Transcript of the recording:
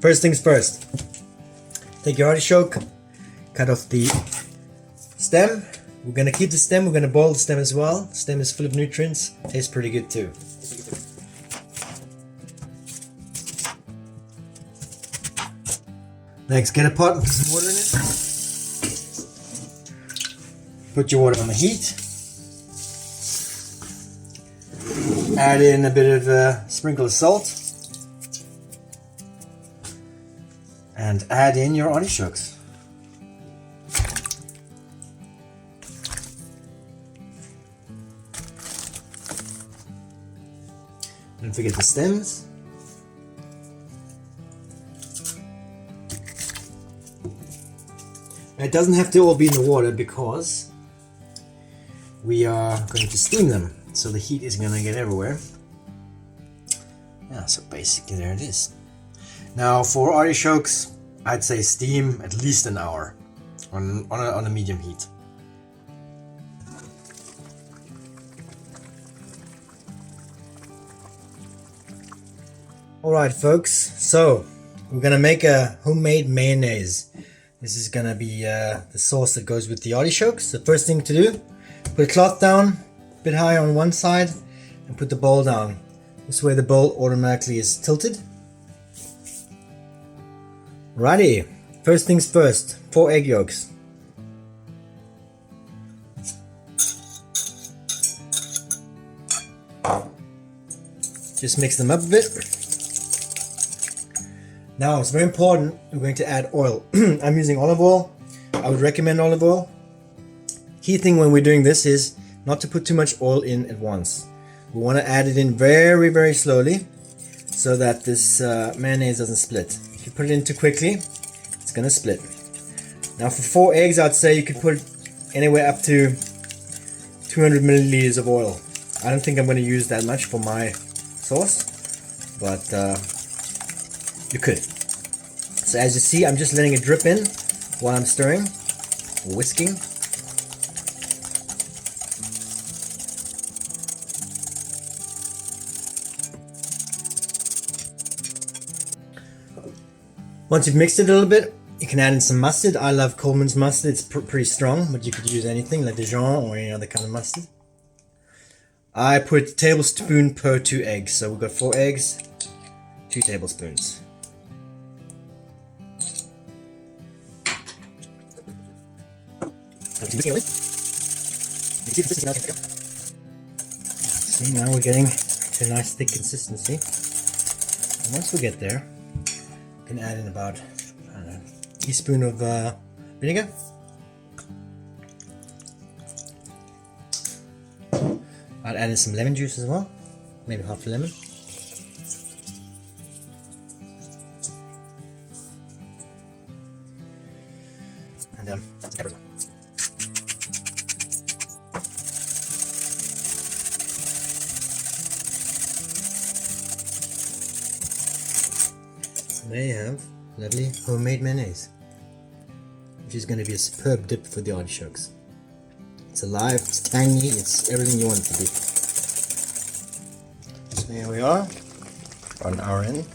first things first. Take your artichoke, cut off the stem. We're gonna keep the stem, we're gonna boil the stem as well. The stem is full of nutrients, tastes pretty good too. Next, get a pot and put some water in it. Put your water on the heat. Add in a bit of a sprinkle of salt. And add in your artichokes. Don't forget the stems. It doesn't have to all be in the water because we are going to steam them, so the heat is going to get everywhere. Yeah, so basically there it is. Now for artichokes, I'd say steam at least an hour on a medium heat. Alright folks, so we're gonna make a homemade mayonnaise. This is gonna be the sauce that goes with the artichokes. The first thing to do, put a cloth down, a bit higher on one side, and put the bowl down. This way the bowl automatically is tilted. Righty, first things first, 4 egg yolks. Just mix them up a bit. Now it's very important, we're going to add oil. I'm using olive oil. I would recommend olive oil. Key thing when we're doing this is not to put too much oil in at once. We want to add it in very, very slowly so that this mayonnaise doesn't split. If you put it in too quickly, it's going to split. Now for 4 eggs, I'd say you could put anywhere up to 200 milliliters of oil. I don't think I'm going to use that much for my sauce, but you could. So as you see, I'm just letting it drip in while I'm stirring, whisking. Once you've mixed it a little bit, you can add in some mustard. I love Coleman's mustard. It's pretty strong, but you could use anything like Dijon or any other kind of mustard. I put a tablespoon per 2 eggs. So we've got 4 eggs, 2 tablespoons. See, now we're getting to a nice thick consistency. And once we get there, you can add in about, I don't know, a teaspoon of vinegar. I'll add in some lemon juice as well, maybe half a lemon. And some pepper as well. There you have lovely homemade mayonnaise, which is going to be a superb dip for the artichokes. It's alive, it's tangy, it's everything you want it to be. So here we are on our end.